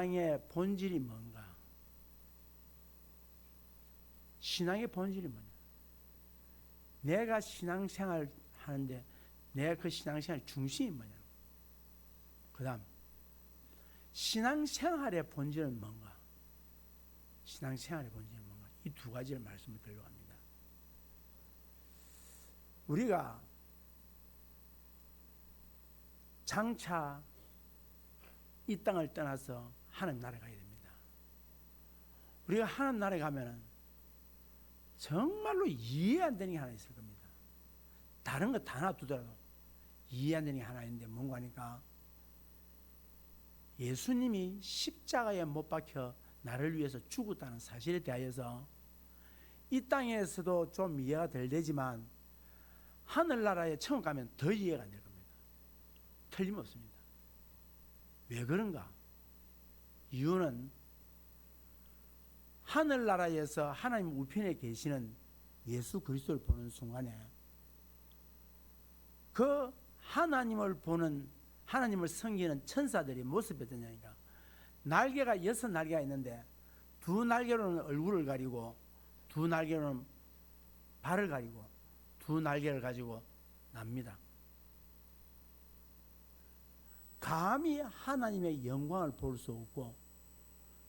신앙의 본질이 뭔가? 신앙의 본질이 뭐냐? 내가 신앙생활 하는데 내가 그 신앙생활 중심이 뭐냐? 그 다음 신앙생활의 본질은 뭔가? 신앙생활의 본질은 뭔가? 이 두 가지를 말씀을 드리려고 합니다. 우리가 장차 이 땅을 떠나서 하나님 나라에 가야 됩니다. 우리가 하나님 나라에 가면은 정말로 이해 안 되는 게 하나 있을 겁니다. 다른 거 다 놔두더라도 이해 안 되는 게 하나 있는데 뭔가 하니까 예수님이 십자가에 못 박혀 나를 위해서 죽었다는 사실에 대하여서 이 땅에서도 좀 이해가 덜 되지만 하늘나라에 처음 가면 더 이해가 안 될 겁니다. 틀림없습니다. 왜 그런가? 이유는 하늘나라에서 하나님 우편에 계시는 예수 그리스도를 보는 순간에 그 하나님을 보는, 하나님을 섬기는 천사들이 모습이 어떠냐니까 날개가 6날개가 있는데 2날개로는 얼굴을 가리고 2날개로는 발을 가리고 2날개를 가지고 납니다. 감히 하나님의 영광을 볼 수 없고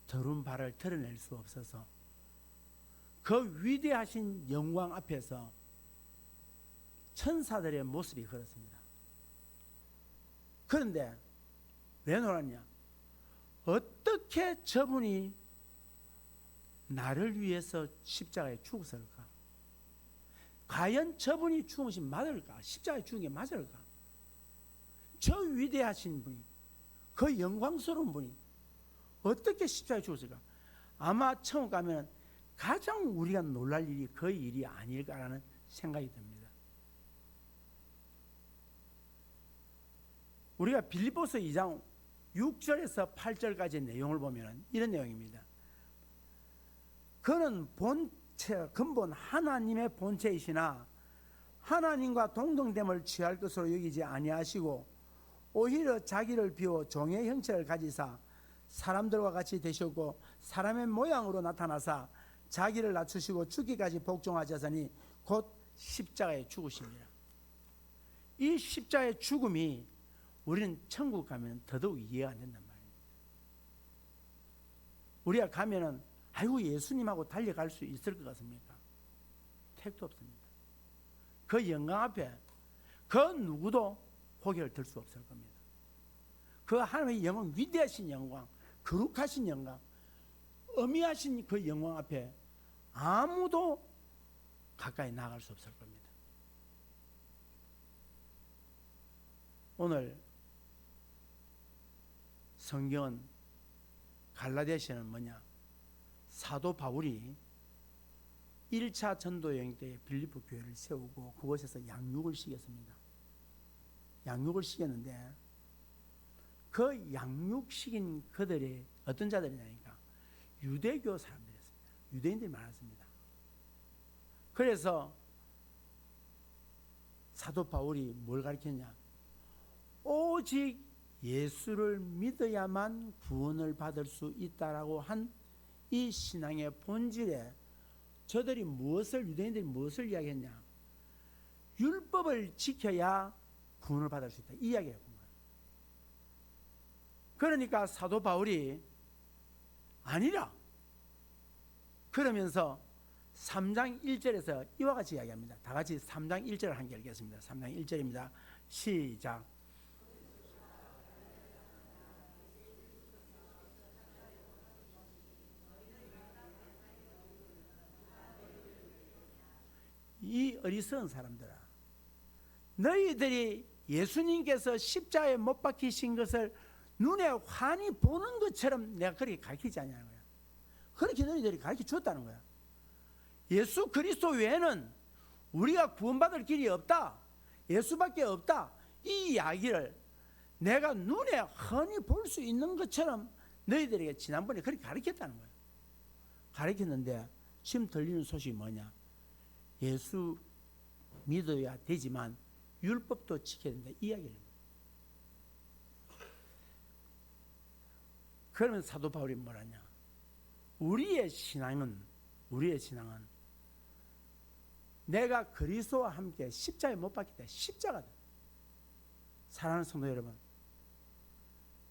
더러운 발을 드러낼 수 없어서 그 위대하신 영광 앞에서 천사들의 모습이 그렇습니다. 그런데 왜 놀랐냐? 어떻게 저분이 나를 위해서 십자가에 죽었을까? 과연 저분이 죽으신 맞을까? 십자가에 죽은 게 맞을까? 저 위대하신 분이, 그 영광스러운 분이 어떻게 십자가에 죽었을까? 아마 처음 가면 가장 우리가 놀랄 일이 그 일이 아닐까라는 생각이 듭니다. 우리가 빌립보서 2장 6절에서 8절까지의 내용을 보면 이런 내용입니다. 그는 본체, 근본 하나님의 본체이시나 하나님과 동등됨을 취할 것으로 여기지 아니하시고 오히려 자기를 비워 종의 형체를 가지사 사람들과 같이 되셨고 사람의 모양으로 나타나사 자기를 낮추시고 죽기까지 복종하셨으니 곧 십자가에 죽으십니다. 이 십자가의 죽음이 우리는 천국 가면 더더욱 이해가 안 된단 말입니다. 우리가 가면은 아이고 예수님하고 달려갈 수 있을 것 같습니까? 택도 없습니다. 그 영광 앞에 그 누구도 고개를 들 수 없을 겁니다. 그 하나님의 영광, 위대하신 영광, 거룩하신 영광, 어미하신 그 영광 앞에 아무도 가까이 나갈 수 없을 겁니다. 오늘 성경은 갈라디아서는 뭐냐? 사도 바울이 1차 전도 여행 때 빌립보 교회를 세우고 그곳에서 양육을 시켰습니다. 양육을 시켰는데 그 양육시킨 그들이 어떤 자들이냐니까 유대교 사람들이었습니다. 유대인들이 많았습니다. 그래서 사도 바울이 뭘 가르쳤냐? 오직 예수를 믿어야만 구원을 받을 수 있다라고 한 이 신앙의 본질에 저들이 무엇을, 유대인들이 무엇을 이야기했냐? 율법을 지켜야 구원을 받을 수 있다. 이 이야기를 본 거예요. 그러니까 사도 바울이 아니라 그러면서 3장 1절에서 이와 같이 이야기합니다. 다 같이 3장 1절을 함께 읽겠습니다. 3장 1절입니다. 시작. 이 어리석은 사람들아, 너희들이 예수님께서 십자가에 못 박히신 것을 눈에 환히 보는 것처럼 내가 그렇게 가르치지 않냐는 거야. 그렇게 너희들이 가르쳐 줬다는 거야. 예수 그리스도 외에는 우리가 구원받을 길이 없다, 예수밖에 없다, 이 이야기를 내가 눈에 흔히 볼 수 있는 것처럼 너희들에게 지난번에 그렇게 가르쳤다는 거야. 가르쳤는데 지금 들리는 소식이 뭐냐? 예수 믿어야 되지만 율법도 지켜야 된다, 이 이야기를. 그러면 사도 바울이 뭐라냐? 우리의 신앙은 내가 그리스도와 함께 십자가에 못 박혔다. 십자가다. 사랑하는 성도 여러분,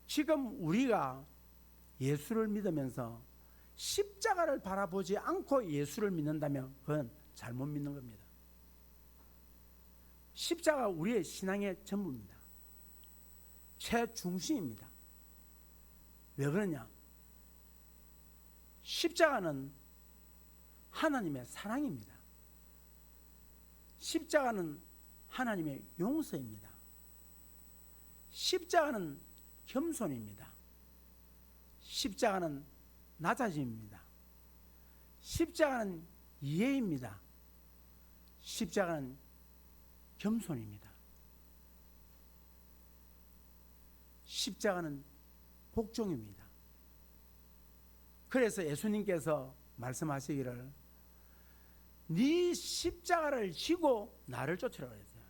지금 우리가 예수를 믿으면서 십자가를 바라보지 않고 예수를 믿는다면 그건 잘못 믿는 겁니다. 십자가 우리의 신앙의 전부입니다. 최중심입니다. 왜 그러냐? 십자가는 하나님의 사랑입니다. 십자가는 하나님의 용서입니다. 십자가는 겸손입니다. 십자가는 낮아짐입니다. 십자가는 이해입니다. 십자가는 겸손입니다. 십자가는 복종입니다. 그래서 예수님께서 말씀하시기를 네 십자가를 지고 나를 쫓으라고 했어요.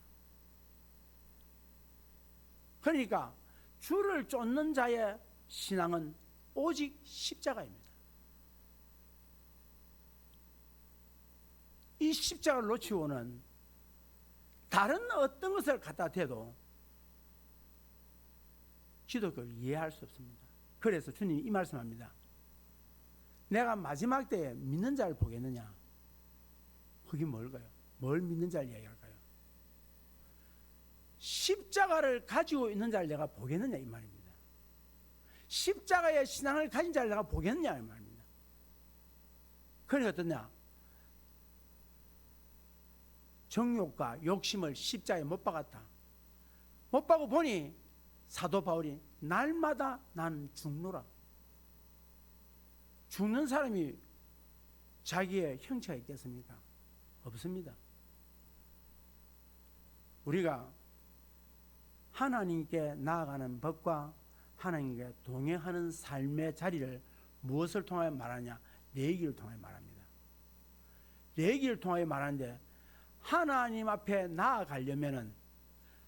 그러니까 주를 쫓는 자의 신앙은 오직 십자가입니다. 이 십자가를 놓치고는 다른 어떤 것을 갖다 대도 기독교를 이해할 수 없습니다. 그래서 주님이 이 말씀합니다. 내가 마지막 때에 믿는 자를 보겠느냐? 그게 뭘까요? 뭘 믿는 자를 이야기할까요? 십자가를 가지고 있는 자를 내가 보겠느냐 이 말입니다. 십자가의 신앙을 가진 자를 내가 보겠느냐 이 말입니다. 그러니까 어떠냐? 정욕과 욕심을 십자가에 못 박았다. 못 박고 보니 사도 바울이 날마다 나는 죽노라. 죽는 사람이 자기의 형체가 있겠습니까? 없습니다. 우리가 하나님께 나아가는 법과 하나님께 동행하는 삶의 자리를 무엇을 통하여 말하냐? 레위기를 통하여 말합니다. 레위기를 통하여 말하는데 하나님 앞에 나아가려면은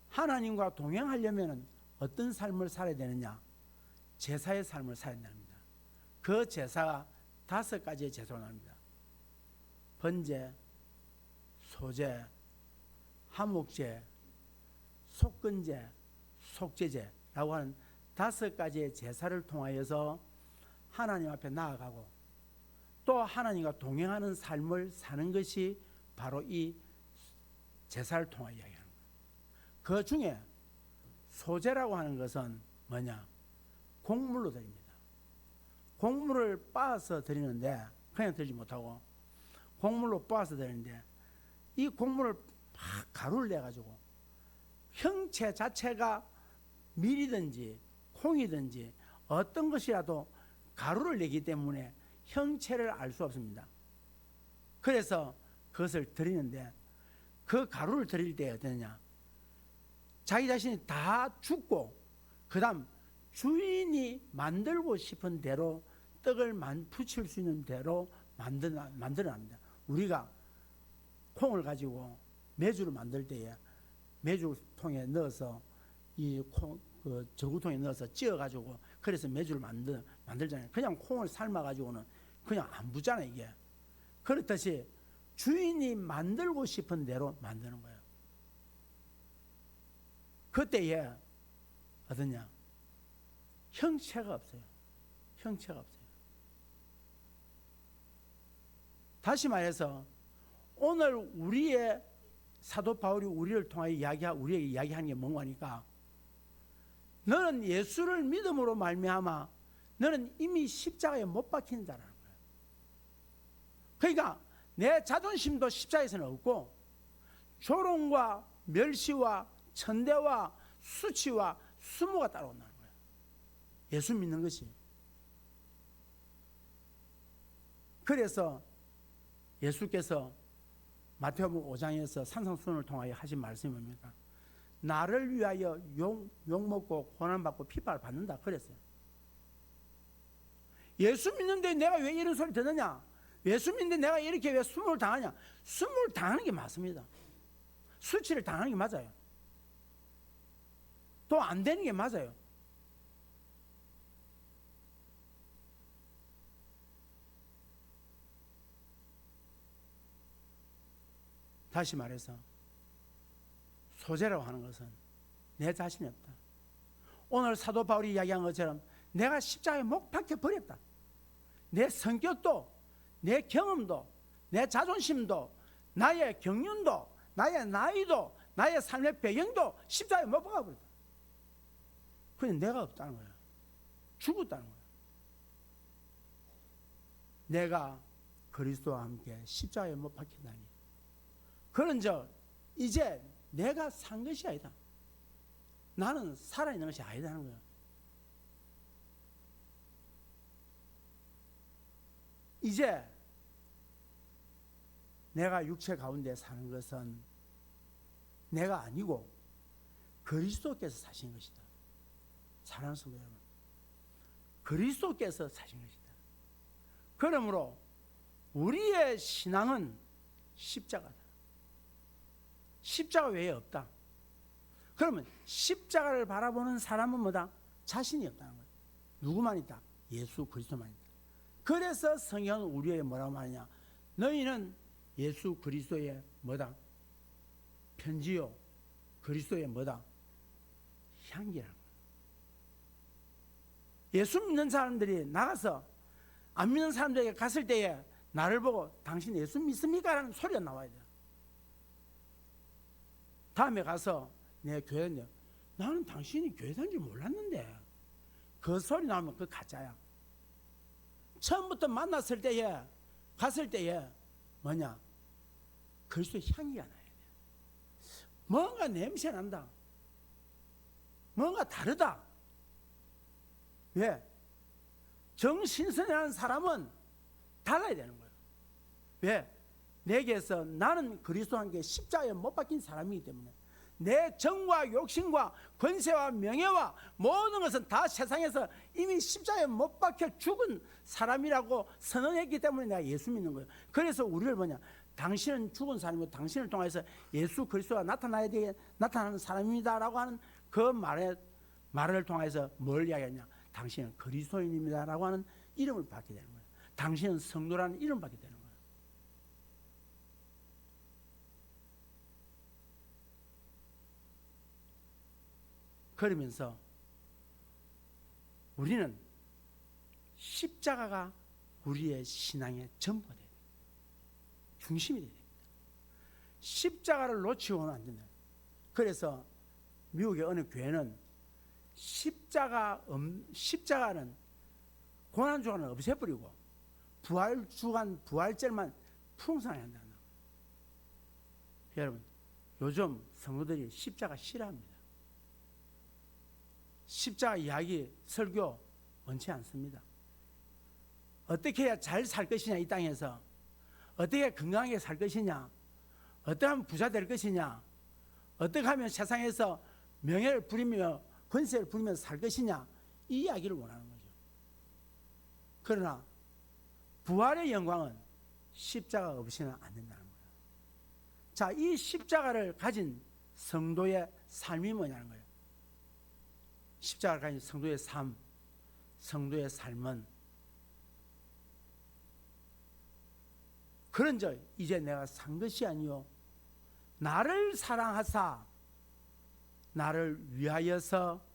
하나님과 동행하려면은 어떤 삶을 살아야 되느냐? 제사의 삶을 살아야 됩니다. 그 제사가 5가지의 제사로 나옵니다. 번제, 소제, 하목제, 속건제, 속죄제라고 하는 5가지의 제사를 통하여서 하나님 앞에 나아가고 또 하나님과 동행하는 삶을 사는 것이 바로 이 제사를 통하여 이야기하는 거예요. 그 중에 소제라고 하는 것은 뭐냐? 곡물로 드립니다. 곡물을 빻아서 드리는데 그냥 드리지 못하고 곡물로 빻아서 드리는데 이 곡물을 막 가루를 내가지고 형체 자체가 밀이든지 콩이든지 어떤 것이라도 가루를 내기 때문에 형체를 알 수 없습니다. 그래서 그것을 드리는데 그 가루를 드릴 때 어떠냐? 자기 자신이 다 죽고 그 다음 주인이 만들고 싶은 대로 떡을 붙일 수 있는 대로 만들어냅니다. 우리가 콩을 가지고 메주를 만들 때에 메주통에 넣어서 그 저구통에 넣어서 찧어가지고 그래서 메주를 만들잖아요. 그냥 콩을 삶아가지고는 그냥 안 붙잖아요. 이게 그렇듯이 주인이 만들고 싶은 대로 만드는 거예요. 그때에 어떠냐? 형체가 없어요. 형체가 없어요. 다시 말해서 오늘 우리의 사도 바울이 우리를 통하여 우리에게 이야기하는 게 뭔가 하니까 너는 예수를 믿음으로 말미암아 너는 이미 십자가에 못 박힌 자라는 거예요. 그러니까 내 자존심도 십자가에서는 없고 조롱과 멸시와 천대와 수치와 수모가 따라온다는 거예요. 예수 믿는 것이. 그래서 예수께서 마태복음 5장에서 산상수훈을 통하여 하신 말씀이 뭡니까? 나를 위하여 욕먹고 고난받고 핍박을 받는다 그랬어요. 예수 믿는데 내가 왜 이런 소리 듣느냐? 예수 믿는데 내가 이렇게 왜 수모를 당하냐? 수모를 당하는 게 맞습니다. 수치를 당하는 게 맞아요. 또 안 되는 게 맞아요. 다시 말해서 소재라고 하는 것은 내 자신이 없다. 오늘 사도 바울이 이야기한 것처럼 내가 십자가에 못 박혀 버렸다. 내 성격도, 내 경험도, 내 자존심도, 나의 경륜도, 나의 나이도, 나의 삶의 배경도 십자가에 못 박아버렸다. 그냥 내가 없다는 거야. 죽었다는 거야. 내가 그리스도와 함께 십자가에 못 박힌다니. 그런즉 이제 내가 산 것이 아니다. 나는 살아있는 것이 아니다는 거야. 이제 내가 육체 가운데 사는 것은 내가 아니고 그리스도께서 사신 것이다. 사랑하는 성도 여러분, 그리스도께서 사신 것이다. 그러므로 우리의 신앙은 십자가다. 십자가 외에 없다. 그러면 십자가를 바라보는 사람은 뭐다? 자신이 없다는 거예요. 누구만 있다? 예수 그리스도만 있다. 그래서 성경은 우리에게 뭐라고 말하냐? 너희는 예수 그리스도의 뭐다? 편지요. 그리스도의 뭐다? 향기라는 거예요. 예수 믿는 사람들이 나가서 안 믿는 사람들에게 갔을 때에 나를 보고 당신 예수 믿습니까? 라는 소리가 나와야 돼요. 다음에 가서 내 교회인데 나는 당신이 교회 다닌 줄 몰랐는데 그 소리 나오면 그거 가짜야. 처음부터 만났을 때에 갔을 때에 뭐냐? 그리스도의 향기가 나야 돼. 뭔가 냄새 난다. 뭔가 다르다. 왜? 정신선이라는 사람은 달라야 되는 거예요. 왜? 내게서 나는 그리스도와 함께 십자가에 못 박힌 사람이기 때문에 내 정과 욕심과 권세와 명예와 모든 것은 다 세상에서 이미 십자가에 못 박혀 죽은 사람이라고 선언했기 때문에 내가 예수 믿는 거예요. 그래서 우리를 뭐냐? 당신은 죽은 사람이고 당신을 통해서 예수 그리스도가 나타나야 되게 나타나는 사람입니다라고 하는 그 말을 통해서 뭘 이야기하냐? 당신은 그리스도인입니다라고 하는 이름을 받게 되는 거예요. 당신은 성도라는 이름을 받게 되는 거예요. 그러면서 우리는 십자가가 우리의 신앙의 전부가 돼야 돼요. 중심이 돼야 됩니다. 십자가를 놓치고는 안 된다. 그래서 미국의 어느 교회는 십자가는 고난주간을 없애버리고 부활주간 부활절만 풍성하게 한다는 거예요. 여러분, 요즘 성도들이 십자가 싫어합니다. 십자가 이야기, 설교 원치 않습니다. 어떻게 해야 잘 살 것이냐, 이 땅에서 어떻게 건강하게 살 것이냐, 어떻게 하면 부자 될 것이냐, 어떻게 하면 세상에서 명예를 부리며 권세를 부리면서 살 것이냐, 이 이야기를 원하는 거죠. 그러나 부활의 영광은 십자가 없이는 안 된다는 거예요. 자, 이 십자가를 가진 성도의 삶이 뭐냐는 거예요. 십자가를 가진 성도의 삶, 성도의 삶은 그런즉 이제 내가 산 것이 아니요 나를 사랑하사 나를 위하여서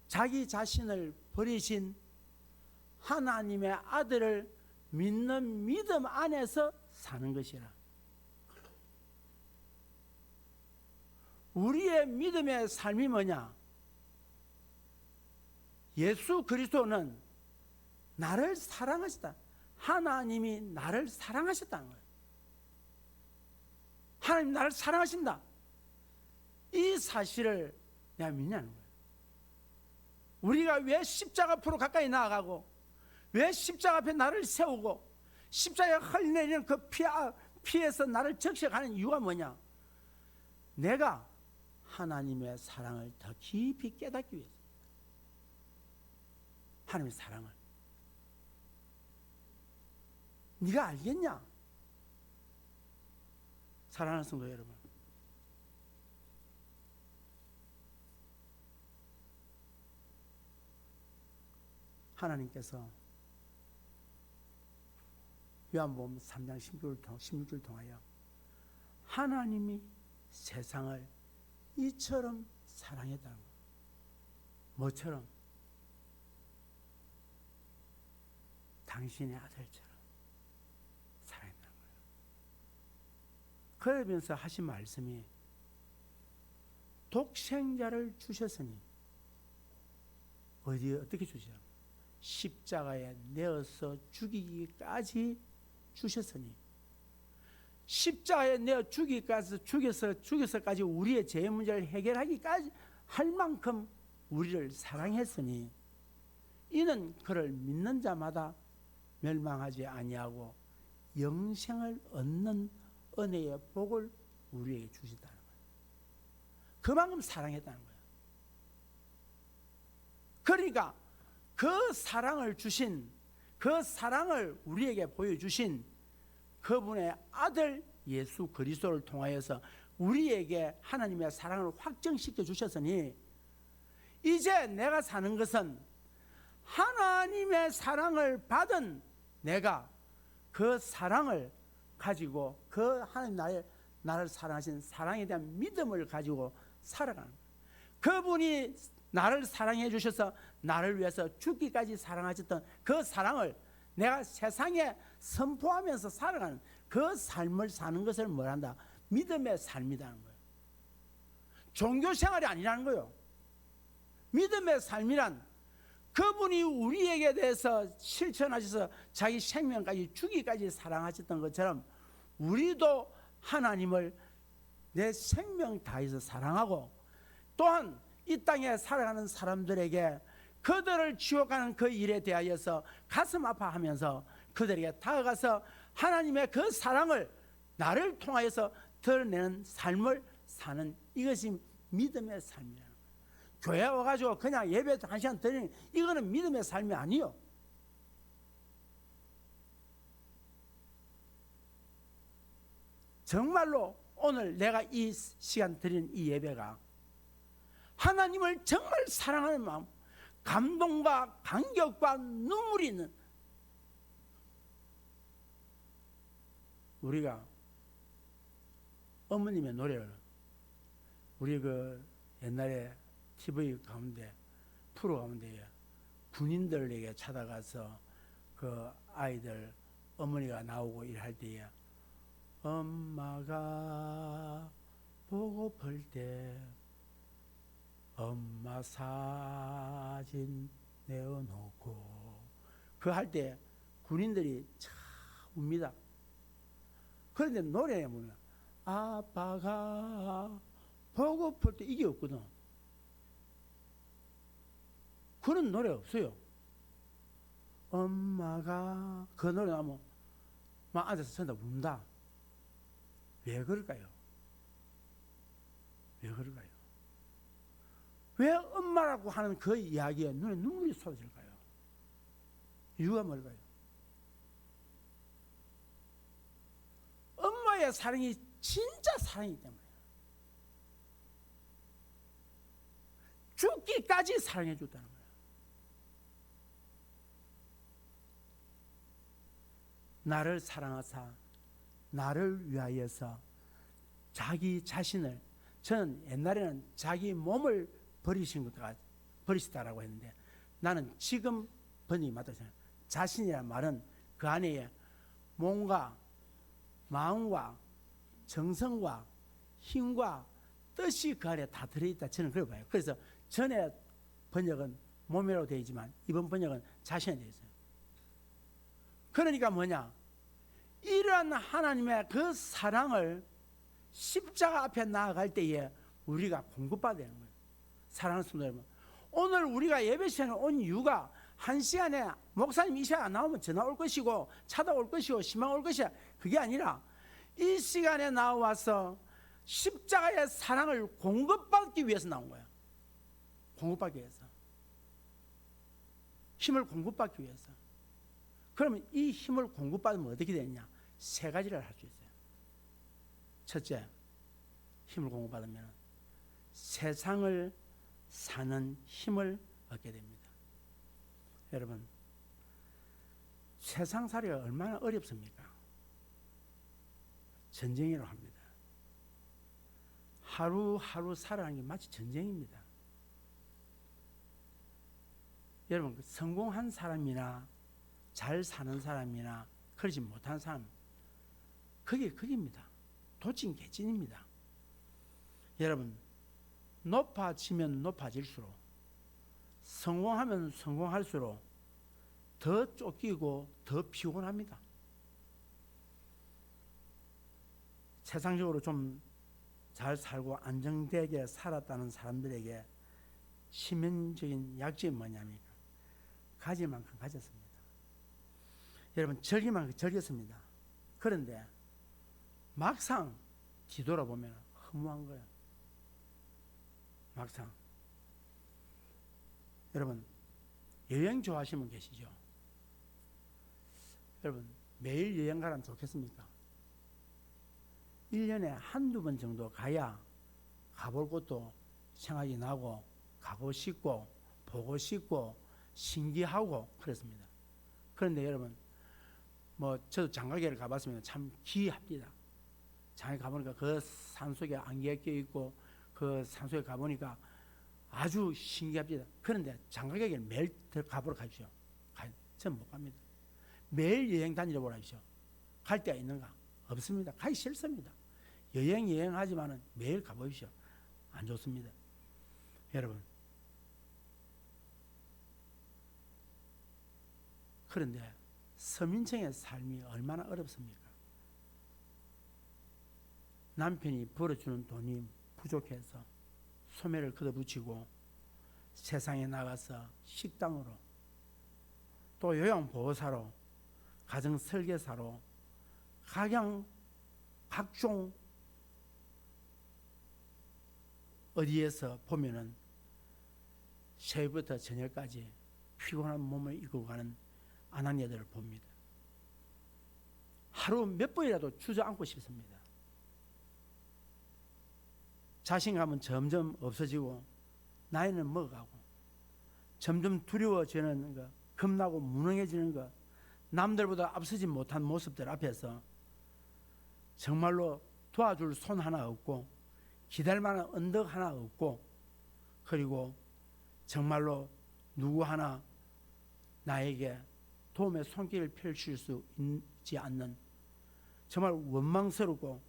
자기 자신을 버리신 하나님의 아들을 믿는 믿음 안에서 사는 것이라. 우리의 믿음의 삶이 뭐냐? 예수 그리스도는 나를 사랑하셨다. 하나님이 나를 사랑하셨다는 거예요. 하나님 나를 사랑하신다. 이 사실을 내가 믿냐는 거예요. 우리가 왜 십자가 앞으로 가까이 나아가고 왜 십자가 앞에 나를 세우고 십자가에 흘러내리는 그 피에서 나를 적셔가는 이유가 뭐냐? 내가 하나님의 사랑을 더 깊이 깨닫기 위해서. 하나님의 사랑을 네가 알겠냐? 사랑하는 성도 여러분, 하나님께서 요한복음 3장 16절을 통하여 하나님이 세상을 이처럼 사랑했다는 거예요. 뭐처럼? 당신의 아들처럼 사랑했다는 거예요. 그러면서 하신 말씀이 독생자를 주셨으니 어떻게 주시죠? 십자가에 내어서 죽이기까지 주셨으니 십자가에 내어 죽여서까지 우리의 죄 문제를 해결하기까지 할 만큼 우리를 사랑했으니 이는 그를 믿는 자마다 멸망하지 아니하고 영생을 얻는 은혜의 복을 우리에게 주시다는 거예요. 그만큼 사랑했다는 거예요. 그러니까 그 사랑을 주신, 그 사랑을 우리에게 보여주신 그분의 아들 예수 그리스도를 통하여서 우리에게 하나님의 사랑을 확정시켜 주셨으니 이제 내가 사는 것은 하나님의 사랑을 받은 내가 그 사랑을 가지고 그 하나님 나를 사랑하신 사랑에 대한 믿음을 가지고 살아가는 거예요. 그분이 나를 사랑해 주셔서 나를 위해서 죽기까지 사랑하셨던 그 사랑을 내가 세상에 선포하면서 살아가는 그 삶을 사는 것을 뭐란다? 믿음의 삶이라는 거예요. 종교 생활이 아니라는 거예요. 믿음의 삶이란 그분이 우리에게 대해서 실천하셔서 자기 생명까지 주기까지 사랑하셨던 것처럼 우리도 하나님을 내 생명 다해서 사랑하고 또한 이 땅에 살아가는 사람들에게 그들을 지옥가는 그 일에 대하여서 가슴 아파하면서 그들에게 다가가서 하나님의 그 사랑을 나를 통하여서 드러내는 삶을 사는 이것이 믿음의 삶이라는 거예요. 교회 와가지고 그냥 예배 1시간 드리는 이거는 믿음의 삶이 아니요. 정말로 오늘 내가 이 시간 드리는 이 예배가 하나님을 정말 사랑하는 마음, 감동과 감격과 눈물이 있는 우리가 어머님의 노래를 우리 그 옛날에 TV 가운데 프로 가운데 군인들에게 찾아가서 그 아이들 어머니가 나오고 일할 때에 엄마가 보고플 때 엄마 사진 내어놓고 그 할 때 군인들이 참 웁니다. 그런데 노래에 보면 아빠가 보고플 때 이게 없거든. 그런 노래 없어요. 엄마가 그 노래 나면 막 앉아서 전다 운다. 왜 그럴까요? 왜 그럴까요? 왜 엄마라고 하는 그 이야기에 눈에 눈물이 쏟아질까요? 이유가 뭘까요? 엄마의 사랑이 진짜 사랑이기 때문에 죽기까지 사랑해 줬다는 거예요. 나를 사랑하사 나를 위하여서 자기 자신을, 저는 옛날에는 자기 몸을 버리시다라고 했는데 나는 지금 번역이 맞다고 생각해요. 자신이란 말은 그 안에 몸과 마음과 정성과 힘과 뜻이 그 안에 다 들어있다, 저는 그렇게 봐요. 그래서 전에 번역은 몸이라고 되어 있지만 이번 번역은 자신에 되어 있어요. 그러니까 뭐냐, 이러한 하나님의 그 사랑을 십자가 앞에 나아갈 때에 우리가 공급받아야 되는 거예요. 사랑하는 성도 여러분, 오늘 우리가 예배 시간에 온 이유가 한 시간에 목사님 이 시간 안 나오면 전화 올 것이고 찾아올 것이고 희망 올 것이야, 그게 아니라 이 시간에 나와서 십자가의 사랑을 공급받기 위해서 나온 거야. 공급받기 위해서, 힘을 공급받기 위해서. 그러면 이 힘을 공급받으면 어떻게 되느냐? 세 가지를 할 수 있어요. 첫째, 힘을 공급받으면 세상을 사는 힘을 얻게 됩니다. 여러분, 세상 살이가 얼마나 어렵습니까? 전쟁이라고 합니다. 하루하루 살아가는 게 마치 전쟁입니다. 여러분, 성공한 사람이나 잘 사는 사람이나 그러지 못한 사람, 그게 그입니다. 도찐개찐입니다. 여러분, 높아지면 높아질수록, 성공하면 성공할수록 더 쫓기고 더 피곤합니다. 세상적으로 좀 잘 살고 안정되게 살았다는 사람들에게 치명적인 약점이 뭐냐면 가질 만큼 가졌습니다. 여러분, 즐길 만큼 즐겼습니다. 그런데 막상 뒤돌아보면 허무한 거예요. 막상. 여러분, 여행 좋아하시는 분 계시죠? 여러분, 매일 여행 가면 좋겠습니까? 1년에 한두 번 정도 가야 가볼 곳도 생각이 나고 가고 싶고 보고 싶고 신기하고 그렇습니다. 그런데 여러분, 저도 장가게를 가봤습니다. 참 기이합니다. 장가게 가보니까 그 산속에 안개가 껴있고 그 산속에 가보니까 아주 신기합니다. 그런데 장가게를 매일 가보러 가십시오. 저는 못 갑니다. 매일 여행 다니러 보십시오. 갈 데가 있는가? 없습니다. 가기 싫습니다. 여행하지만은 매일 가보십시오. 안 좋습니다. 여러분, 그런데 서민층의 삶이 얼마나 어렵습니까? 남편이 벌어주는 돈이 부족해서 소매를 걷어붙이고 세상에 나가서 식당으로, 또 요양보호사로, 가정설계사로, 각종 어디에서 보면은 새벽부터 저녁까지 피곤한 몸을 이끌고 가는 아낙네들을 봅니다. 하루 몇 번이라도 주저앉고 싶습니다. 자신감은 점점 없어지고 나이는 먹어가고 점점 두려워지는 것, 겁나고 무능해지는 것, 남들보다 앞서지 못한 모습들 앞에서 정말로 도와줄 손 하나 없고 기댈 만한 언덕 하나 없고, 그리고 정말로 누구 하나 나에게 도움의 손길을 펼칠 수 있지 않는 정말 원망스럽고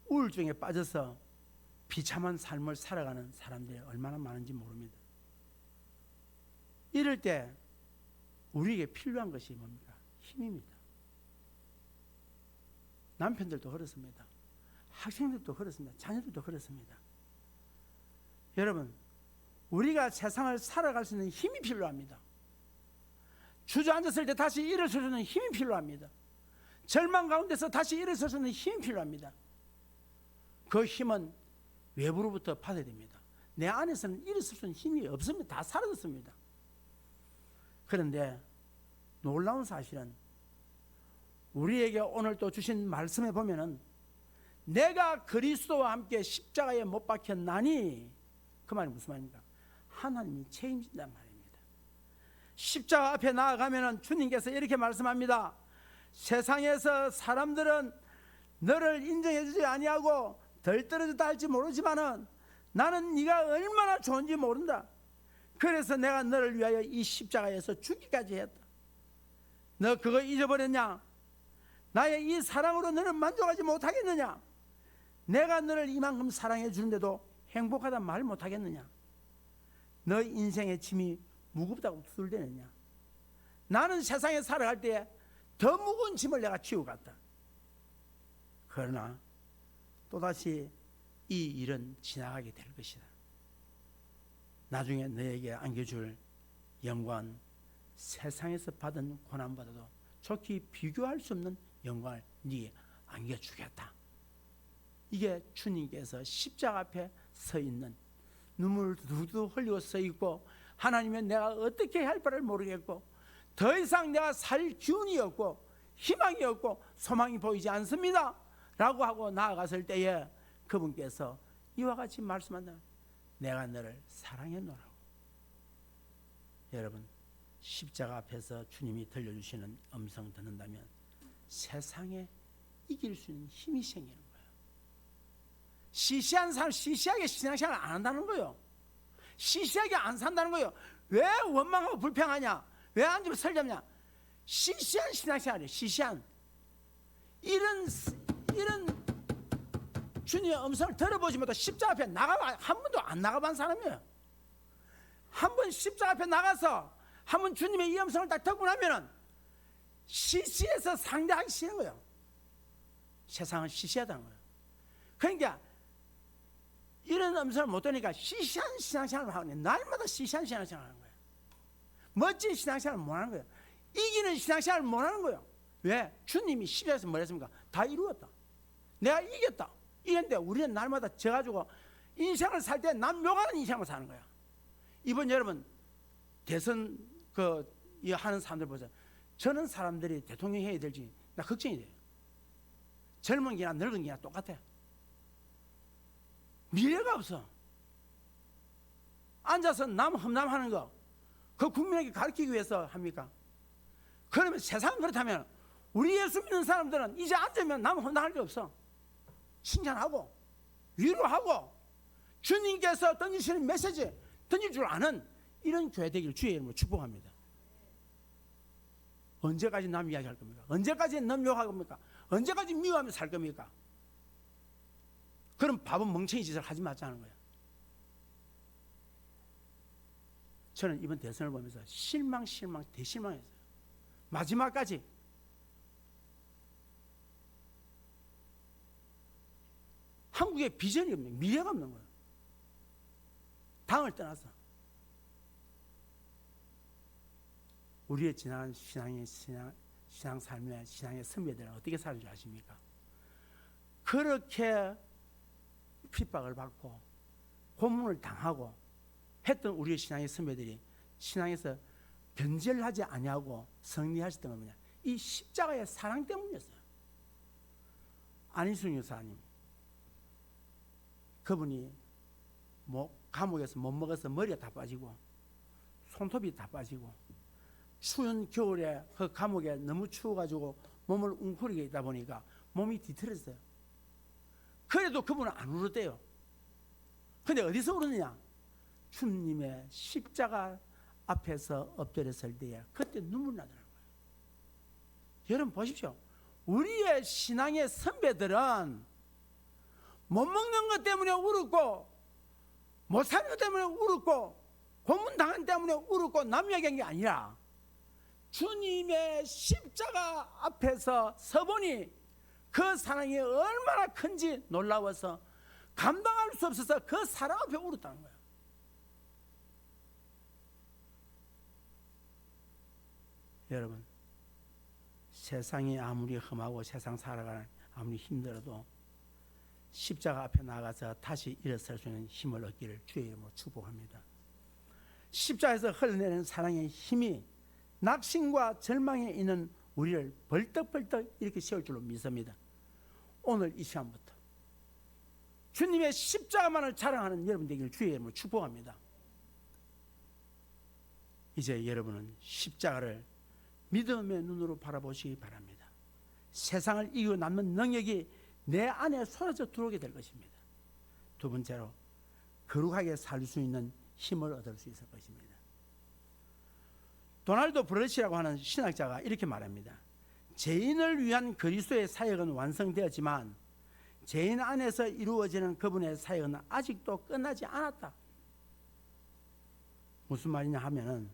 우울증에 빠져서 비참한 삶을 살아가는 사람들이 얼마나 많은지 모릅니다. 이럴 때 우리에게 필요한 것이 뭡니까? 힘입니다. 남편들도 그렇습니다. 학생들도 그렇습니다. 자녀들도 그렇습니다. 여러분, 우리가 세상을 살아갈 수 있는 힘이 필요합니다. 주저앉았을 때 다시 일어설 수 있는 힘이 필요합니다. 절망 가운데서 다시 일어설 수 있는 힘이 필요합니다. 그 힘은 외부로부터 받아야 됩니다. 내 안에서는 일어설 수 있는 힘이 없습니다. 다 사라졌습니다. 그런데 놀라운 사실은 우리에게 오늘 또 주신 말씀에 보면은 내가 그리스도와 함께 십자가에 못 박혔나니, 그 말이 무슨 말입니까? 하나님이 책임진단 말입니다. 십자가 앞에 나아가면은 주님께서 이렇게 말씀합니다. 세상에서 사람들은 너를 인정해주지 아니하고 덜 떨어졌다 할지 모르지만은 나는 네가 얼마나 좋은지 모른다. 그래서 내가 너를 위하여 이 십자가에서 죽기까지 했다. 너 그거 잊어버렸냐? 나의 이 사랑으로 너는 만족하지 못하겠느냐? 내가 너를 이만큼 사랑해 주는데도 행복하다 말 못하겠느냐? 너 인생의 짐이 무겁다고 두들대느냐? 나는 세상에 살아갈 때 더 무거운 짐을 내가 지고 갔다. 그러나 또다시 이 일은 지나가게 될 것이다. 나중에 너에게 안겨줄 영광, 세상에서 받은 고난보다도 좋게 비교할 수 없는 영광을 네게 안겨주겠다. 이게 주님께서 십자가 앞에 서 있는, 눈물을 두둑 흘리고 서 있고, 하나님은 내가 어떻게 할 바를 모르겠고 더 이상 내가 살 기운이 없고 희망이 없고 소망이 보이지 않습니다 라고 하고 나아갔을 때에 그분께서 이와 같이 말씀한다. 내가 너를 사랑했노라고. 여러분, 십자가 앞에서 주님이 들려주시는 음성 듣는다면 세상에 이길 수 있는 힘이 생기는 거예요. 시시한 사람 시시하게 신앙생활 안 한다는 거예요. 시시하게 안 산다는 거예요. 왜 원망하고 불평하냐? 왜 앉으면 설잡냐? 시시한 신앙생활이에요. 시시한. 이런 주님의 음성을 들어보지 못하고 십자가 앞에 한 번도 안 나가본 사람이에요. 한 번 십자가 앞에 나가서 한 번 주님의 이 음성을 딱 듣고 나면은 시시해서 상대하기 싫은 거예요. 세상은 시시하다는 거예요. 그러니까 이런 음성을 못 들으니까 시시한 신앙생활을 하고 날마다 시시한 신앙생활을 하는 거예요. 멋진 신앙생활을 못 하는 거예요. 이기는 신앙생활을 못 하는 거예요. 왜? 주님이 십자가에서 뭘 했습니까? 다 이루었다. 내가 이겼다. 이랬는데 우리는 날마다 져가지고 인생을 살 때 남 욕하는 인생을 사는 거야. 이번 여러분 대선 하는 사람들 보세요. 저는 사람들이 대통령 해야 될지 나 걱정이 돼요. 젊은 게나 늙은 게나 똑같아. 미래가 없어. 앉아서 남 험담하는 거, 그 국민에게 가르치기 위해서 합니까? 그러면 세상은 그렇다면 우리 예수 믿는 사람들은 이제 앉으면 남 험담할 게 없어. 칭찬하고 위로하고 주님께서 던지시는 메시지 던질 줄 아는 이런 교회 되기를 주의 이름으로 축복합니다. 언제까지 남 이야기할 겁니까? 언제까지 남 욕할 겁니까? 언제까지 미워하며 살 겁니까? 그럼 바보 멍청이 짓을 하지 말자는 거예요. 저는 이번 대선을 보면서 대실망했어요. 마지막까지 한국의 비전이 없는, 미래가 없는 거예요. 당을 떠나서 우리의 지난 신앙 삶의 신앙의 선배들은 어떻게 사는 줄 아십니까? 그렇게 핍박을 받고 고문을 당하고 했던 우리의 신앙의 선배들이 신앙에서 변절하지 아니하고 승리하셨던 건 뭐냐? 이 십자가의 사랑 때문이었어요. 안희순 여사님, 그분이 감옥에서 못 먹어서 머리가 다 빠지고 손톱이 다 빠지고 추운 겨울에 그 감옥에 너무 추워가지고 몸을 웅크리게 있다 보니까 몸이 뒤틀어졌어요. 그래도 그분은 안 울었대요. 근데 어디서 울었느냐? 주님의 십자가 앞에서 엎드렸을 때에 그때 눈물 나더라고요. 여러분 보십시오. 우리의 신앙의 선배들은 못 먹는 것 때문에 울었고 못 사는 것 때문에 울었고 고문당한 때문에 울었고 남 이야기한 게 아니라 주님의 십자가 앞에서 서보니 그 사랑이 얼마나 큰지 놀라워서 감당할 수 없어서 그 사랑 앞에 울었다는 거예요. 여러분, 세상이 아무리 험하고 세상 살아가는 아무리 힘들어도 십자가 앞에 나가서 다시 일어설 수 있는 힘을 얻기를 주의 이름으로 축복합니다. 십자가에서 흘러내리는 사랑의 힘이 낙심과 절망에 있는 우리를 벌떡벌떡 이렇게 세울 줄로 믿습니다. 오늘 이 시간부터 주님의 십자가만을 자랑하는 여러분 되기를 주의 이름으로 축복합니다. 이제 여러분은 십자가를 믿음의 눈으로 바라보시기 바랍니다. 세상을 이기고 남는 능력이 내 안에 쏟아져 들어오게 될 것입니다. 두 번째로 거룩하게 살 수 있는 힘을 얻을 수 있을 것입니다. 도널드 브러시라고 하는 신학자가 이렇게 말합니다. 죄인을 위한 그리스도의 사역은 완성되었지만 죄인 안에서 이루어지는 그분의 사역은 아직도 끝나지 않았다. 무슨 말이냐 하면은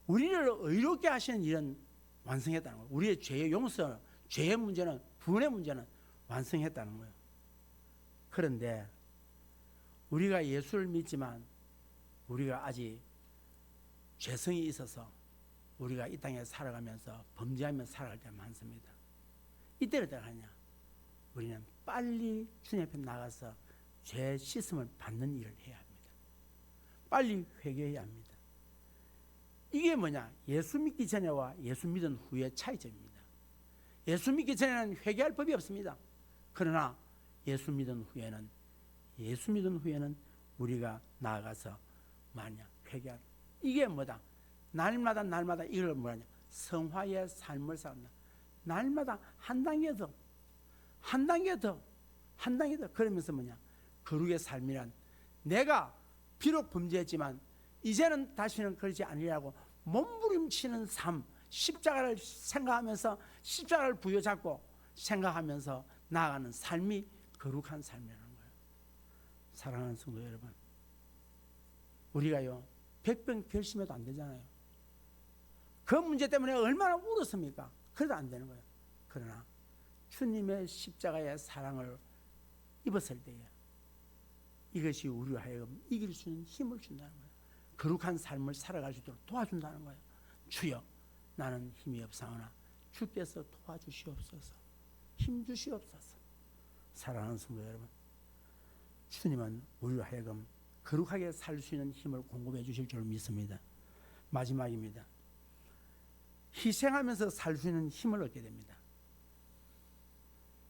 우리를 의롭게 하시는 일은 완성했다는 거예요. 우리의 죄의 용서, 죄의 문제는, 구원의 문제는 완성했다는 거예요. 그런데 우리가 예수를 믿지만 우리가 아직 죄성이 있어서 우리가 이 땅에 살아가면서 범죄하며 살아갈 때가 많습니다. 이때는 어떻게 하냐? 우리는 빨리 주님 앞에 나가서 죄 씻음을 받는 일을 해야 합니다. 빨리 회개해야 합니다. 이게 뭐냐? 예수 믿기 전에와 예수 믿은 후의 차이점입니다. 예수 믿기 전에는 회개할 법이 없습니다. 그러나 예수 믿은 후에는 우리가 나아가서 만약 회개할, 이게 뭐다? 날마다 이걸 뭐냐? 성화의 삶을 산다. 날마다 한 단계 더 한당이다. 그러면서 뭐냐? 거룩의 삶이란 내가 비록 범죄했지만 이제는 다시는 그러지 아니라고 몸부림치는 삶, 십자가를 생각하면서 십자가를 부여잡고 생각하면서 나아가는 삶이 거룩한 삶이라는 거예요. 사랑하는 성도 여러분, 우리가요 백번 결심해도 안 되잖아요. 그 문제 때문에 얼마나 울었습니까? 그래도 안 되는 거예요. 그러나 주님의 십자가의 사랑을 입었을 때에 이것이 우리로 하여금 이길 수 있는 힘을 준다는 거예요. 거룩한 삶을 살아갈 수 있도록 도와준다는 거예요. 주여, 나는 힘이 없사오나 주께서 도와주시옵소서. 힘 주시옵소서. 사랑하는 성도 여러분, 주님은 우리로 하여금 거룩하게 살 수 있는 힘을 공급해 주실 줄 믿습니다. 마지막입니다. 희생하면서 살 수 있는 힘을 얻게 됩니다.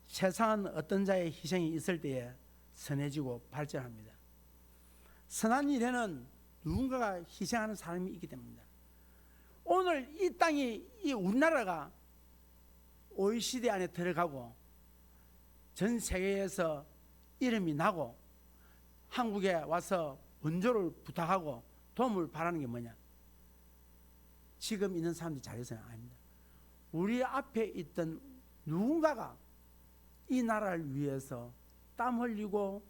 세상은 어떤 자의 희생이 있을 때에 선해지고 발전합니다. 선한 일에는 누군가가 희생하는 사람이 있기 때문입니다. 오늘 이 땅이, 이 우리나라가 OECD 안에 들어가고 전 세계에서 이름이 나고 한국에 와서 원조를 부탁하고 도움을 바라는 게 뭐냐? 지금 있는 사람들이 잘해서는 아닙니다. 우리 앞에 있던 누군가가 이 나라를 위해서 땀 흘리고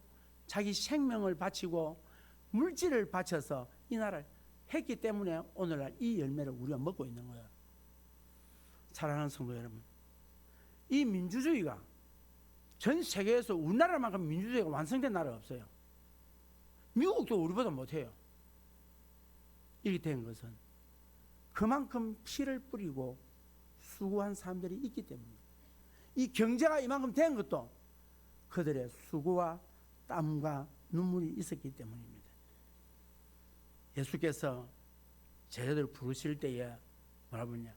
자기 생명을 바치고 물질을 바쳐서 이 나라를 했기 때문에 오늘날 이 열매를 우리가 먹고 있는 거예요. 사랑하는 성도 여러분, 이 민주주의가 전 세계에서 우리나라만큼 민주주의가 완성된 나라가 없어요. 미국도 우리보다 못해요. 이렇게 된 것은 그만큼 피를 뿌리고 수고한 사람들이 있기 때문입니다. 이 경제가 이만큼 된 것도 그들의 수고와 땀과 눈물이 있었기 때문입니다. 예수께서 제자들을 부르실 때에 뭐라 부르냐?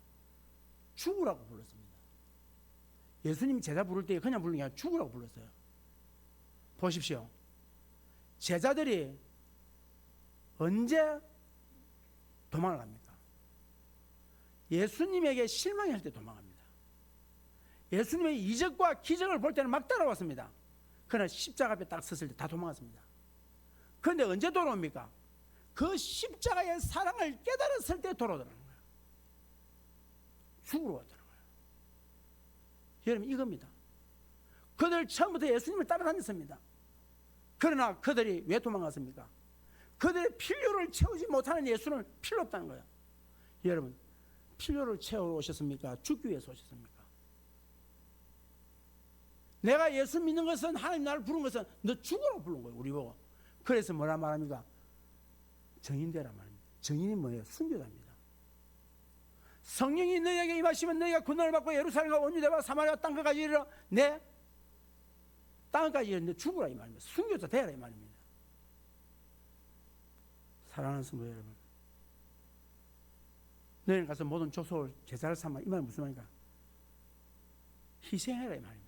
죽으라고 불렀습니다. 예수님이 제자 부를 때 그냥 부르는 게 아니라 죽으라고 불렀어요. 보십시오. 제자들이 언제 도망을 합니까? 예수님에게 실망할 때 도망합니다. 예수님의 이적과 기적을 볼 때는 막 따라왔습니다. 그러나 십자가 앞에 딱 섰을 때 다 도망갔습니다. 그런데 언제 돌아옵니까? 그 십자가의 사랑을 깨달았을 때 돌아오더라는 거예요. 죽으러 왔더라는 거예요. 여러분, 이겁니다. 그들 처음부터 예수님을 따라다녔습니다. 그러나 그들이 왜 도망갔습니까? 그들의 필요를 채우지 못하는 예수는 필요 없다는 거예요. 여러분, 필요를 채우러 오셨습니까? 죽기 위해서 오셨습니까? 내가 예수 믿는 것은, 하나님 나를 부른 것은 너 죽으라고 부른 거예요. 우리 보고. 그래서 뭐라 말합니까? 정인되라 말입니다. 정인이 뭐예요? 순교자입니다. 성령이 너희에게 임하시면 너희가 구원을 받고 예루살렘과 온유대와 사마리아 땅까지 이르러 내 땅까지 이르러 죽으라 이 말입니다. 순교자 되라 이 말입니다. 사랑하는 성도 여러분, 너희는 가서 모든 족속을 제자를 삼아, 이 말은 무슨 말인가? 희생해라 이 말입니다.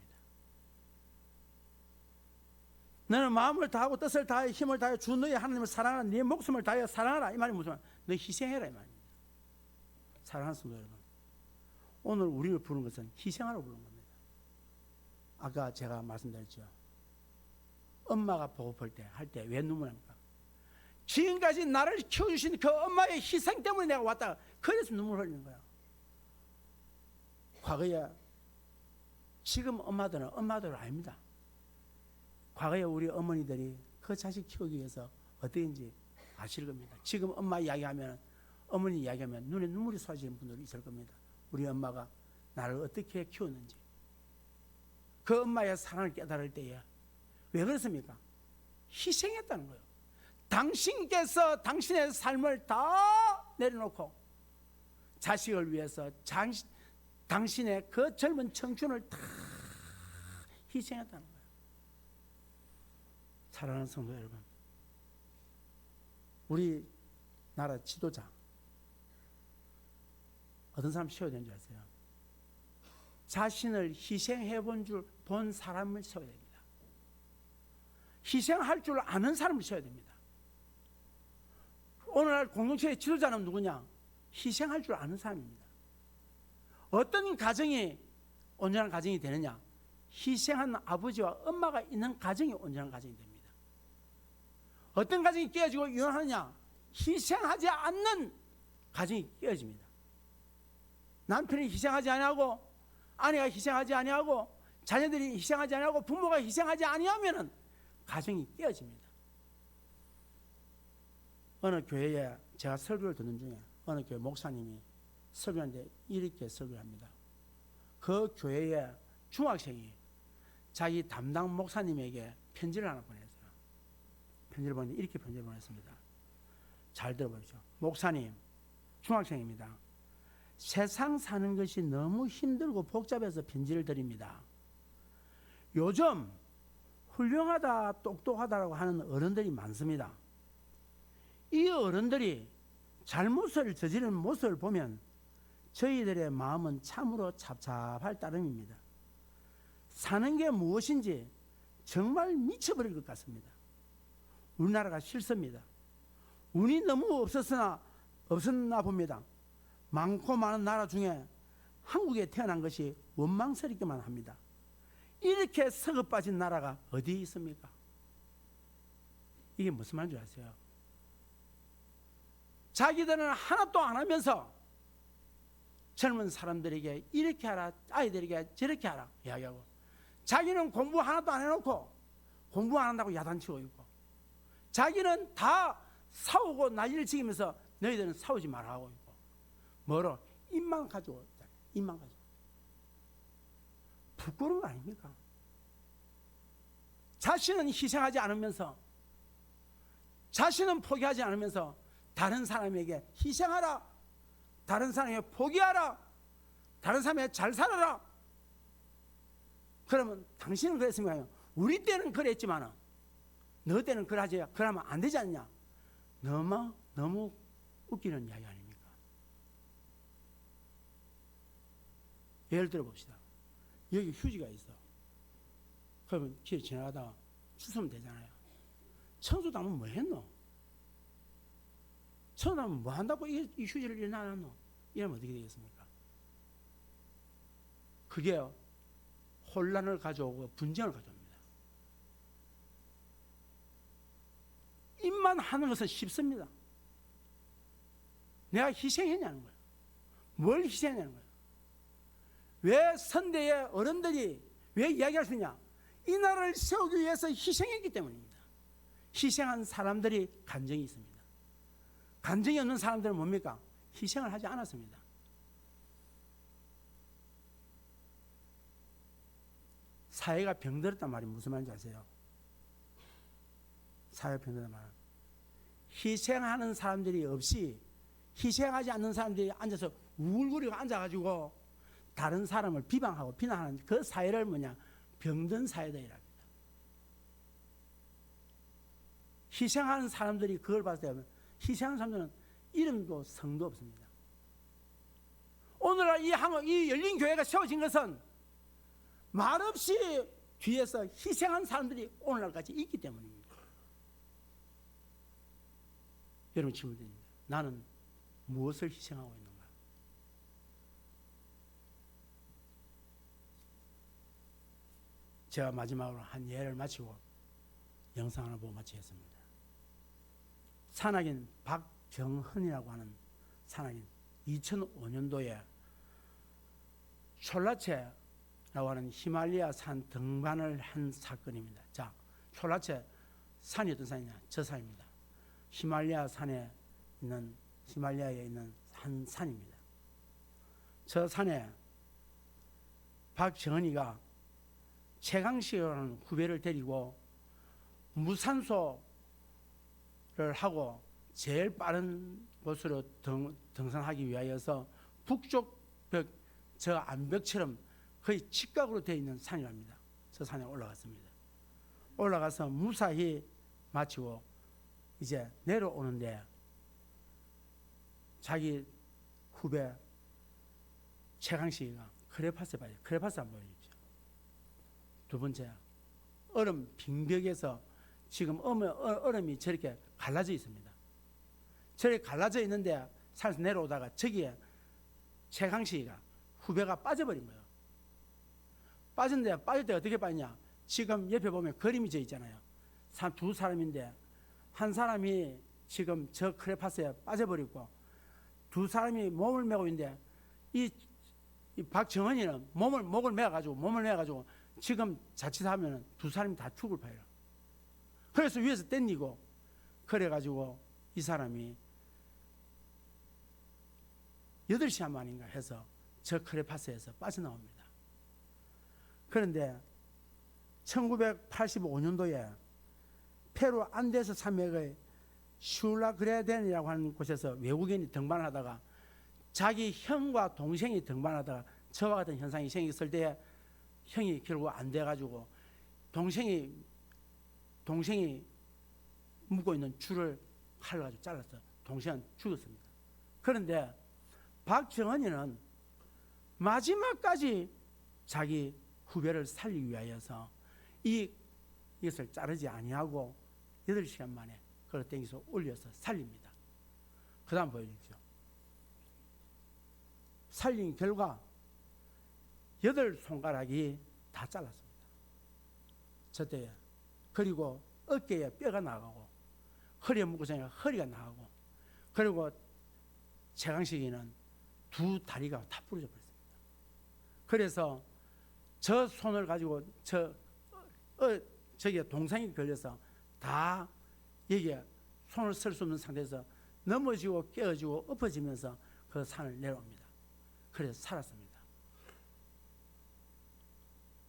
너는 마음을 다하고 뜻을 다하여 힘을 다하여 주 너희 하나님을 사랑하라. 네 목숨을 다하여 사랑하라. 이 말이 무슨 말? 너 희생해라 이 말입니다. 사랑하는 성도 여러분, 오늘 우리를 부른 것은 희생하라고 부른 겁니다. 아까 제가 말씀드렸죠. 엄마가 보고플 때, 할 때 왜 눈물합니까? 지금까지 나를 키워주신 그 엄마의 희생 때문에 내가 왔다. 그래서 눈물 흘리는 거야. 과거에 지금 엄마들은 아닙니다. 과거에 우리 어머니들이 그 자식 키우기 위해서 어떻게인지 아실 겁니다. 지금 엄마 이야기하면, 어머니 이야기하면 눈에 눈물이 쏟아지는 분들이 있을 겁니다. 우리 엄마가 나를 어떻게 키웠는지, 그 엄마의 사랑을 깨달을 때에 왜 그렇습니까? 희생했다는 거예요. 당신께서 당신의 삶을 다 내려놓고 자식을 위해서 당신의 그 젊은 청춘을 다 희생했다는 거예요. 사랑하는 성도 여러분, 우리 나라 지도자 어떤 사람 세워야 되는 줄 아세요? 자신을 희생해 본 사람을 세워야 됩니다. 희생할 줄 아는 사람을 세워야 됩니다. 오늘날 공동체의 지도자는 누구냐? 희생할 줄 아는 사람입니다. 어떤 가정이 온전한 가정이 되느냐? 희생한 아버지와 엄마가 있는 가정이 온전한 가정이 됩니다. 어떤 가정이 깨어지고 이혼하느냐? 희생하지 않는 가정이 깨어집니다. 남편이 희생하지 아니하고, 아내가 희생하지 아니하고, 자녀들이 희생하지 아니하고, 부모가 희생하지 아니하면은 가정이 깨어집니다. 어느 교회에 제가 설교를 듣는 중에 어느 교회 목사님이 설교하는데 이렇게 설교를 합니다. 그 교회의 중학생이 자기 담당 목사님에게 편지를 하나 보냈어요. 편지를 보냈는데 이렇게 편지를 보냈습니다. 잘 들어보십시오. 목사님, 중학생입니다. 세상 사는 것이 너무 힘들고 복잡해서 편지를 드립니다. 요즘 훌륭하다, 똑똑하다라고 하는 어른들이 많습니다. 이 어른들이 잘못을 저지르는 모습을 보면 저희들의 마음은 참으로 찹찹할 따름입니다. 사는 게 무엇인지 정말 미쳐버릴 것 같습니다. 우리나라가 싫습니다. 운이 너무 없었나 봅니다. 많고 많은 나라 중에 한국에 태어난 것이 원망스럽기만 합니다. 이렇게 썩어 빠진 나라가 어디 있습니까? 이게 무슨 말인지 아세요? 자기들은 하나도 안 하면서 젊은 사람들에게 이렇게 하라, 아이들에게 저렇게 하라 이야기하고, 자기는 공부 하나도 안 해놓고 공부 안 한다고 야단치고 있고, 자기는 다 싸우고 난리를 지으면서 너희들은 싸우지 말아 하고 있고, 뭐로? 입만 가지고 있다. 입만 가지고. 부끄러운 거 아닙니까? 자신은 희생하지 않으면서, 자신은 포기하지 않으면서 다른 사람에게 희생하라, 다른 사람에게 포기하라, 다른 사람에게 잘 살아라. 그러면 당신은 그랬으면 우리 때는 그랬지만 너 때는 그러면 안 되지 않냐? 너무 웃기는 이야기 아닙니까? 예를 들어 봅시다. 여기 휴지가 있어. 그러면 길 지나가다가 주우면 되잖아요. 청소도 하면 뭐 했노? 청소하면 뭐 한다고 이 휴지를 이래 놔놨노? 이러면 어떻게 되겠습니까? 그게 혼란을 가져오고 분쟁을 가져옵니다. 입만 하는 것은 쉽습니다. 내가 희생했냐는 거예요. 뭘 희생했냐는 거예요. 왜 선대의 어른들이 왜 이야기할 수 있냐? 이 나라를 세우기 위해서 희생했기 때문입니다. 희생한 사람들이 감정이 있습니다. 감정이 없는 사람들은 뭡니까? 희생을 하지 않았습니다. 사회가 병들었단 말이 무슨 말인지 아세요? 사회가 병들었단 말은 희생하는 사람들이 없이, 희생하지 않는 사람들이 앉아서 우글거리고 앉아가지고 다른 사람을 비방하고 비난하는 그 사회를 뭐냐? 병든 사회다 이랍니다. 희생하는 사람들이 그걸 봤을 때 희생하는 사람들은 이름도 성도 없습니다. 오늘날 이 열린 교회가 세워진 것은 말없이 뒤에서 희생한 사람들이 오늘날까지 있기 때문입니다. 여러분 질문 드립니다. 나는 무엇을 희생하고 있는가? 제가 마지막으로 한 예를 마치고 영상 하나 보고 마치겠습니다. 산악인 박정헌이라고 하는 산악인 2005년도에 촐라체라고 하는 히말라야 산 등반을 한 사건입니다. 자, 촐라체 산이 어떤 산이냐? 저 산입니다. 히말라야에 있는 한 산입니다. 저 산에 박정헌이가 최강식이라는 후배를 데리고 무산소를 하고 제일 빠른 곳으로 등산하기 위하여서 북쪽 벽, 저 암벽처럼 거의 직각으로 되어 있는 산이랍니다. 저 산에 올라갔습니다. 올라가서 무사히 마치고 이제 내려오는데 자기 후배 최강식이가 크레파스에 빠져요. 크레파스 한번 보여주십시오. 두 번째, 얼음 빙벽에서 지금 얼음이 저렇게 갈라져 있습니다. 저렇게 갈라져 있는데 산에서 내려오다가 저기에 최강식이가 후배가 빠져버린 거예요. 빠질 때 어떻게 빠지냐? 지금 옆에 보면 그림이 져 있잖아요. 두 사람인데 한 사람이 지금 저 크레파스에 빠져버리고 두 사람이 몸을 메고 있는데 이 박정은이는 목을 메가지고 지금 자칫하면 두 사람이 다 죽을 파요. 그래서 위에서 땡기고 그래가지고 이 사람이 8시간 만인가 해서 저 크레파스에서 빠져나옵니다. 그런데 1985년도에 페루 안데스 산맥의 슐라그레덴이라고 하는 곳에서 외국인이 등반하다가 자기 형과 동생이 등반하다가 저와 같은 현상이 생겼을 때 형이 결국 안 돼가지고 동생이 묶고 있는 줄을 칼로 가지고 잘라서 동생은 죽었습니다. 그런데 박정은이는 마지막까지 자기 후배를 살리기 위하여서 이것을 자르지 아니하고 8시간 만에 그걸 땡겨서 올려서 살립니다. 그 다음 보여주십시오. 살린 결과 8손가락이 다 잘랐습니다. 저때에. 그리고 어깨에 뼈가 나가고 허리에 묶고서니까 허리가 나가고 그리고 최강식이는 두 다리가 다 부러져 버렸습니다. 그래서 저 손을 가지고 저기에 동상이 걸려서 다 여기에 손을 쓸 수 없는 상태에서 넘어지고 깨어지고 엎어지면서 그 산을 내려옵니다. 그래서 살았습니다.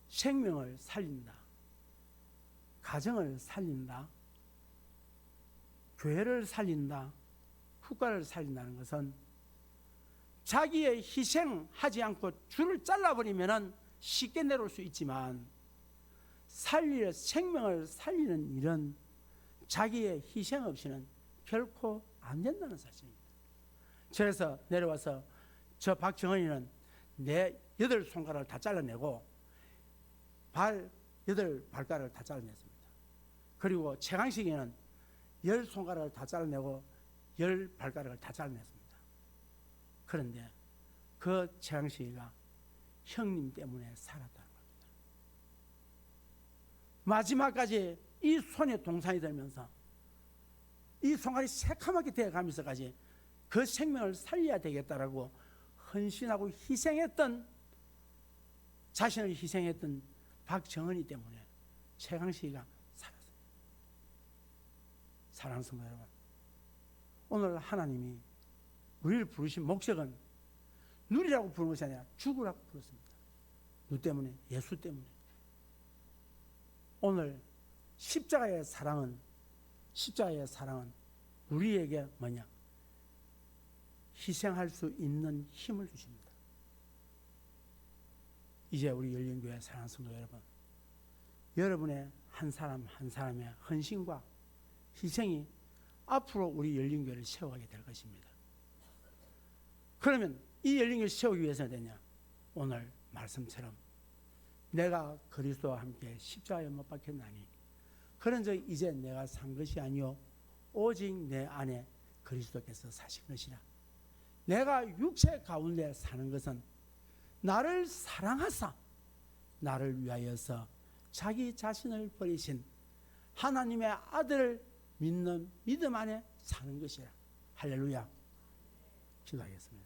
생명을 살린다. 가정을 살린다. 교회를 살린다. 국가를 살린다는 것은 자기의 희생하지 않고 줄을 잘라버리면 쉽게 내려올 수 있지만 생명을 살리는 일은 자기의 희생 없이는 결코 안 된다는 사실입니다. 그래서 내려와서 저 박정은이는 내 8손가락을 다 잘라내고 8발가락을 다 잘라냈습니다. 그리고 최강식이는 10손가락을 다 잘라내고 10발가락을 다 잘라냈습니다. 그런데 그 최강식이가 형님 때문에 살았다는 겁니다. 마지막까지 이 손에 동상이 들면서 이 손가락이 새카맣게 되어가면서까지 그 생명을 살려야 되겠다라고 헌신하고 희생했던 자신을 희생했던 박정은이 때문에 최강식이가 살았습니다. 사랑하는 성도 여러분, 오늘 하나님이 우리를 부르신 목적은 누리라고 부른 것이 아니라 죽으라고 불렀습니다. 누 때문에? 예수 때문에. 오늘 십자가의 사랑은 우리에게 뭐냐? 희생할 수 있는 힘을 주십니다. 이제 우리 열린교회 사랑하는 성도 여러분, 여러분의 한 사람 한 사람의 헌신과 희생이 앞으로 우리 열린교회를 세워가게 될 것입니다. 그러면 이 열린교회를 세우기 위해서는 되냐? 오늘 말씀처럼 내가 그리스도와 함께 십자가에 못 박혔나니 그런즉 이제 내가 산 것이 아니요 오직 내 안에 그리스도께서 사신 것이라. 내가 육체 가운데 사는 것은 나를 사랑하사 나를 위하여서 자기 자신을 버리신 하나님의 아들을 믿는 믿음 안에 사는 것이라. 할렐루야. 기도하겠습니다.